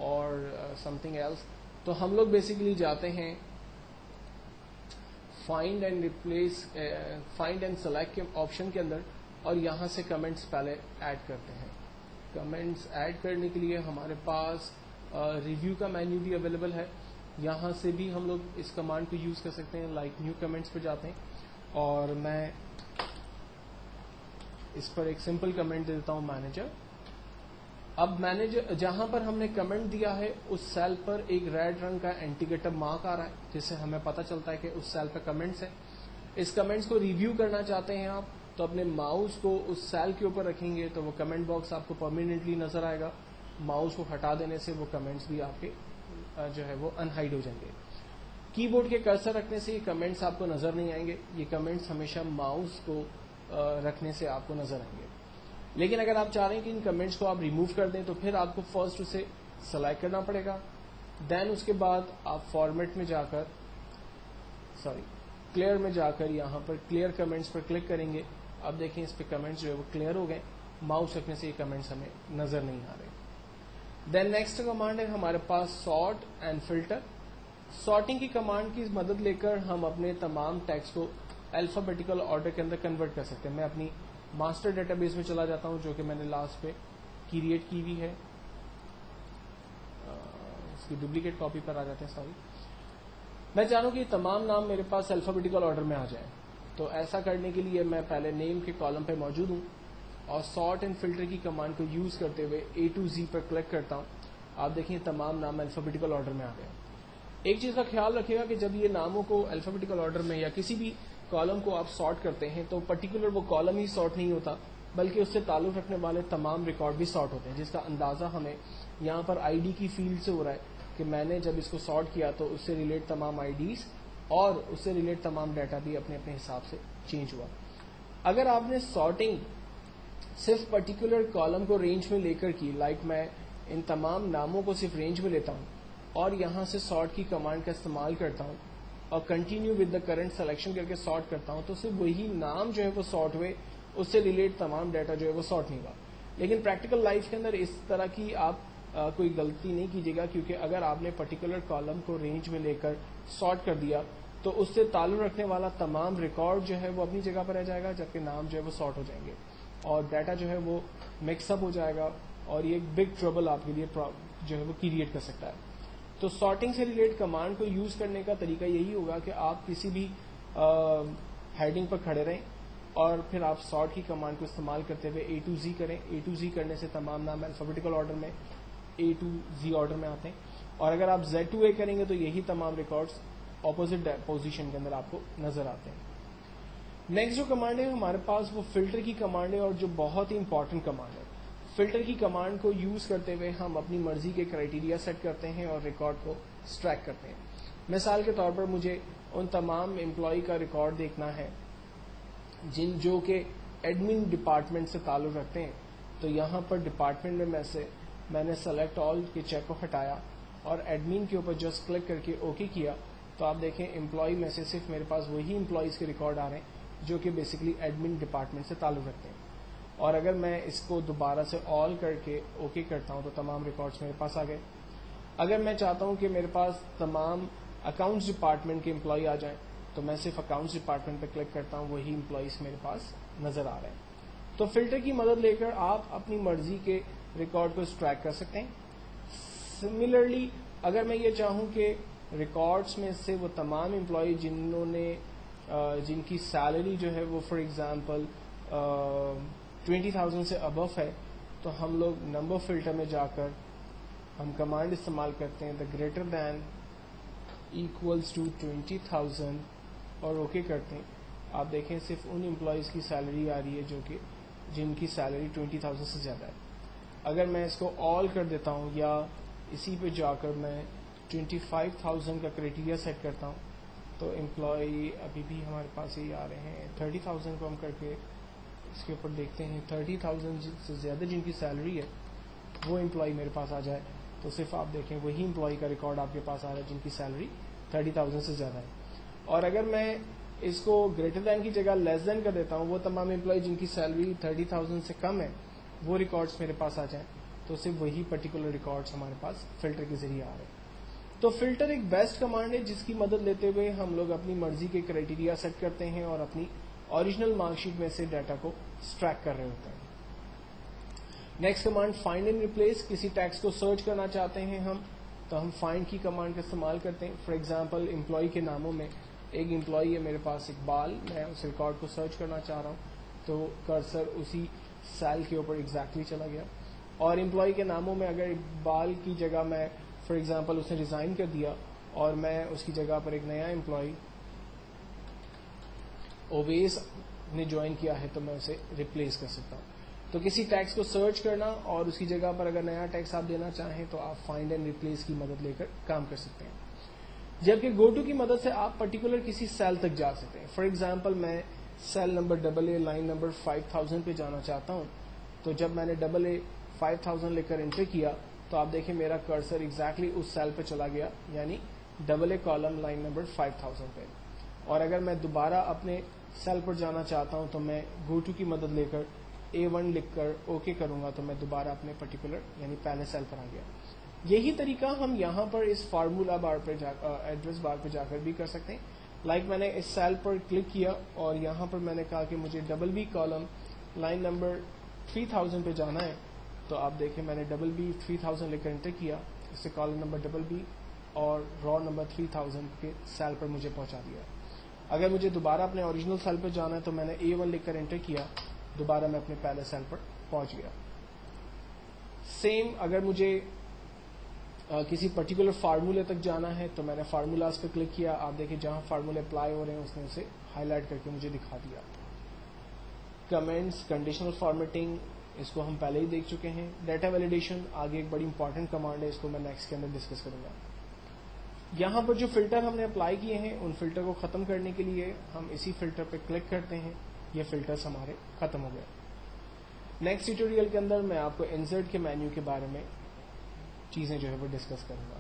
اور some thing else. تو ہم لوگ بیسیکلی جاتے ہیں فائنڈ اینڈ سلیکٹ کے آپشن کے اندر, اور یہاں سے کمنٹس پہلے ایڈ کرتے ہیں. کمنٹس ایڈ کرنے کے لیے ہمارے پاس ریویو کا مینیو بھی اویلیبل ہے. یہاں سے بھی ہم لوگ اس کمانڈ کو یوز کر سکتے ہیں. لائک نیو کمنٹس پہ جاتے ہیں اور میں اس پر ایک سمپل کمنٹ دے دیتا ہوں مینیجر. اب مینیجر جہاں پر ہم نے کمنٹ دیا ہے اس سیل پر ایک ریڈ رنگ کا انڈیکیٹر مارک آ رہا ہے, جس سے ہمیں پتہ چلتا ہے کہ اس سیل پہ کمنٹس ہیں. اس کمنٹس کو ریویو کرنا چاہتے ہیں آپ, تو اپنے ماؤس کو اس سیل کے اوپر رکھیں گے تو وہ کمنٹ باکس آپ کو پرماننٹلی نظر آئے گا. ماؤس کو ہٹا دینے سے وہ کمنٹس بھی آپ کے جو ہے وہ انہائڈ ہو جائیں گے. کی بورڈ کے کرسر رکھنے سے یہ کمنٹس آپ کو نظر نہیں آئیں گے. یہ کمنٹس ہمیشہ ماؤس کو رکھنے سے آپ کو نظر آئیں گے. لیکن اگر آپ چاہ رہے ہیں کہ ان کمنٹس کو آپ ریموو کر دیں تو پھر آپ کو فرسٹ اسے سلیکٹ کرنا پڑے گا. دین اس کے بعد آپ فارمیٹ میں جا کر کلیئر میں جا کر یہاں پر کلیئر کمنٹس پر کلک کریں گے. اب دیکھیں اس پہ کمنٹس جو ہے وہ کلیئر ہو گئے. ماؤس رکھنے سے یہ کمنٹس ہمیں نظر نہیں آ رہے. دین نیکسٹ کمانڈ ہے ہمارے پاس سارٹ اینڈ فلٹر. سارٹنگ کی کمانڈ کی مدد لے کر ہم اپنے تمام ٹیکسٹ کو الفابیٹیکل آرڈر کے اندر کنورٹ کر سکتے ہیں. میں اپنی ماسٹر ڈیٹا بیس میں چلا جاتا ہوں جو کہ میں نے لاسٹ پہ کریٹ کی ہوئی ہے. اس کی ڈپلیکیٹ کاپی پر آ جاتے ہیں. میں چاہوں کہ یہ تمام نام میرے پاس الفابیٹیکل آرڈر میں آ جائیں. تو ایسا کرنے کے لیے میں پہلے نیم کے کالم پہ موجود ہوں اور سارٹ اینڈ فلٹر کی کمانڈ کو یوز کرتے ہوئے A to Z per click کرتا ہوں. آپ دیکھیں تمام نام الفابیٹیکل آرڈر میں آ گئے. ایک چیز کا خیال رکھیے گا کہ جب یہ ناموں کو الفابیٹیکل آرڈر میں یا کسی بھی کالم کو آپ سارٹ کرتے ہیں تو پرٹیکولر وہ کالم ہی سارٹ نہیں ہوتا, بلکہ اس سے تعلق رکھنے والے تمام ریکارڈ بھی سارٹ ہوتے ہیں, جس کا اندازہ ہمیں یہاں پر آئی ڈی کی فیلڈ سے ہو رہا ہے کہ میں نے جب اس کو سارٹ کیا تو اس سے ریلیٹ تمام آئی ڈیز اور اس سے ریلیٹ تمام ڈیٹا بھی اپنے اپنے حساب سے چینج ہوا. اگر آپ نے سارٹنگ صرف پرٹیکولر کالم کو رینج میں لے کر کی, لائک میں ان تمام ناموں کو صرف رینج میں لیتا ہوں اور یہاں سے سارٹ کی کمانڈ کا استعمال کرتا ہوں اور continue with the current selection کر کے سارٹ کرتا ہوں, تو صرف وہی نام جو ہے وہ سارٹ ہوئے, اس سے ریلیٹ تمام ڈیٹا جو ہے وہ سارٹ نہیں ہوا. لیکن پریکٹیکل لائف کے اندر اس طرح کی آپ کوئی غلطی نہیں کیجیے گا, کیونکہ اگر آپ نے پرٹیکولر کالم کو رینج میں لے کر سارٹ کر دیا تو اس سے تعلق رکھنے والا تمام ریکارڈ جو ہے وہ اپنی جگہ پر رہ جائے گا, جبکہ نام جو ہے وہ سارٹ ہو جائیں گے اور ڈیٹا جو ہے وہ مکس اپ ہو جائے گا اور یہ ایک بگ ٹربل آپ کے لیے جو ہے وہ کریٹ کر سکتا ہے. تو سارٹنگ سے ریلیٹ کمانڈ کو یوز کرنے کا طریقہ یہی ہوگا کہ آپ کسی بھی ہیڈنگ پر کھڑے رہیں اور پھر آپ سارٹ کی کمانڈ کو استعمال کرتے ہوئے A to Z کریں. A to Z کرنے سے تمام نام الفابیٹیکل آرڈر میں A to Z آرڈر میں آتے ہیں, اور اگر آپ Z to A کریں گے تو یہی تمام ریکارڈز اپوزٹ پوزیشن کے اندر آپ کو نظر آتے ہیں. نیکسٹ جو کمانڈ ہے ہمارے پاس وہ فلٹر کی کمانڈ ہے, اور جو بہت ہی امپورٹنٹ کمانڈ ہے. فلٹر کی کمانڈ کو یوز کرتے ہوئے ہم اپنی مرضی کے کرائٹیریا سیٹ کرتے ہیں اور ریکارڈ کو ایکسٹریکٹ کرتے ہیں. مثال کے طور پر مجھے ان تمام امپلائی کا ریکارڈ دیکھنا ہے جو کہ ایڈمن ڈپارٹمنٹ سے تعلق رکھتے ہیں. تو یہاں پر ڈپارٹمنٹ میں نے سلیکٹ آل کے چیک کو ہٹایا اور ایڈمن کے اوپر جسٹ کلک کر کے اوکے کیا, تو آپ دیکھیں امپلائی میں سے صرف میرے پاس وہی امپلائیز کے ریکارڈ آ رہے ہیں جو کہ بیسکلی ایڈمن ڈپارٹمنٹ سے تعلق رکھتے ہیں. اور اگر میں اس کو دوبارہ سے آل کر کے اوکے کرتا ہوں تو تمام ریکارڈز میرے پاس آ گئے. اگر میں چاہتا ہوں کہ میرے پاس تمام اکاؤنٹس ڈپارٹمنٹ کے امپلائی آ جائیں تو میں صرف اکاؤنٹس ڈپارٹمنٹ پہ کلک کرتا ہوں, وہی امپلائیز میرے پاس نظر آ رہے ہیں. تو فلٹر کی مدد لے کر آپ اپنی مرضی کے ریکارڈ کو ایکسٹریکٹ کر سکتے ہیں. سملرلی اگر میں یہ چاہوں کہ ریکارڈز میں سے وہ تمام امپلائی جن کی سیلری جو ہے وہ فار ایگزامپل 20,000 سے ابو ہے, تو ہم لوگ نمبر فلٹر میں جا کر ہم کمانڈ استعمال کرتے ہیں the greater than equals to 20,000 اور اوکے کرتے ہیں. آپ دیکھیں صرف ان امپلائیز کی سیلری آ رہی ہے جن کی سیلری 20,000 سے زیادہ ہے. اگر میں اس کو آل کر دیتا ہوں یا اسی پہ جا کر میں 25,000 کا کرائٹیریا سیٹ کرتا ہوں تو امپلائی ابھی بھی ہمارے پاس ہی آ رہے ہیں. 30,000 کو ہم کر کے اس کے اوپر دیکھتے ہیں 30,000 سے زیادہ جن کی سیلری ہے وہ امپلائی میرے پاس آ جائے تو صرف آپ دیکھیں وہی امپلائی کا ریکارڈ آپ کے پاس آ رہا ہے جن کی سیلری 30,000 سے زیادہ ہے. اور اگر میں اس کو گریٹر دین کی جگہ لیس دین کر دیتا ہوں, وہ تمام امپلائی جن کی سیلری 30,000 سے کم ہے وہ ریکارڈز میرے پاس آ جائیں تو صرف وہی پرٹیکولر ریکارڈس ہمارے پاس فلٹر کے ذریعے آ رہے ہیں. تو فلٹر ایک بیسٹ کمانڈ ہے جس کی مدد لیتے ہوئے ہم لوگ اپنی مرضی کے کرائٹیریا سیٹ کرتے ہیں اور اپنی اوریجنل مارک شیٹ میں سے ڈیٹا کو ایکسٹریکٹ کر رہے ہوتے ہیں. Next command find and replace. کسی ٹیکسٹ کو سرچ کرنا چاہتے ہیں ہم تو ہم فائنڈ کی کمانڈ کا استعمال کرتے ہیں. فار ایگزامپل امپلائی کے ناموں میں ایک امپلائی ہے میرے پاس اقبال, میں اس ریکارڈ کو سرچ کرنا چاہ رہا ہوں تو کرسر اسی سیل کے اوپر ایگزیکٹلی چلا گیا. اور امپلائی کے ناموں میں اگر اقبال کی جگہ میں فار ایگزامپل اس نے ریزائن کر دیا اور میں اس کی جگہ پر ایک نیا امپلائی اویس نے جوائن کیا ہے تو میں اسے ریپلیس کر سکتا ہوں. تو کسی ٹیکسٹ کو سرچ کرنا اور اس کی جگہ پر اگر نیا ٹیکسٹ آپ دینا چاہیں تو آپ فائنڈ اینڈ ریپلیس کی مدد لے کر کام کر سکتے ہیں. جبکہ گو ٹو کی مدد سے آپ پرٹیکولر کسی سیل تک جا سکتے ہیں. فار ایگزامپل میں cell number AA line number 5000 پہ جانا چاہتا ہوں تو جب میں نے AA 5000 لے کر انٹر کیا تو آپ دیکھیں میرا کرسر ایگزیکٹلی اس سیل پہ چلا گیا, یعنی AA کالم لائن نمبر 5000 پہ. اور اگر میں دوبارہ اپنے سیل پر جانا چاہتا ہوں تو میں گو ٹو کی مدد لے کر A1 لکھ کر اوکے کروں گا تو میں دوبارہ اپنے پرٹیکولر یعنی پہلے سیل پر آ گیا. یہی طریقہ ہم یہاں پر اس فارمولا بار پہ ایڈریس بار پہ جا کر بھی کر سکتے ہیں. لائک میں نے اس سیل پر کلک کیا اور یہاں پر میں نے کہا کہ مجھے BB کالم لائن نمبر 3000 پہ جانا ہے تو آپ دیکھیں میں نے BB 3000 لے کر انٹر کیا, اس سے کالم نمبر BB اور رو نمبر 3000 کے سیل پر مجھے پہنچا دیا. اگر مجھے دوبارہ اپنے اوریجنل سیل پر جانا ہے تو میں نے A1 لکھ کر انٹر کیا, دوبارہ میں اپنے پہلے سیل پر پہنچ گیا. سیم اگر مجھے کسی پرٹیکولر فارمولے تک جانا ہے تو میں نے فارمولاز پہ کلک کیا, آپ دیکھیں جہاں فارمولے اپلائی ہو رہے ہیں اس نے اسے ہائی لائٹ کر کے مجھے دکھا دیا. کمنٹس, کنڈیشنل فارمیٹنگ, اس کو ہم پہلے ہی دیکھ چکے ہیں. ڈیٹا ویلیڈیشن آگے ایک بڑی امپورٹنٹ کمانڈ ہے, اس کو میں نیکسٹ کے اندر ڈسکس کروں گا. یہاں پر جو فلٹر ہم نے اپلائی کیے ہیں ان فلٹر کو ختم کرنے کے لیے ہم اسی فلٹر پہ کلک کرتے ہیں, یہ فلٹرز ہمارے ختم ہو گئے. نیکسٹ ٹیوٹوریل کے اندر میں آپ کو انسرٹ کے مینیو کے بارے میں چیزیں جو ہے وہ ڈسکس کروں گا.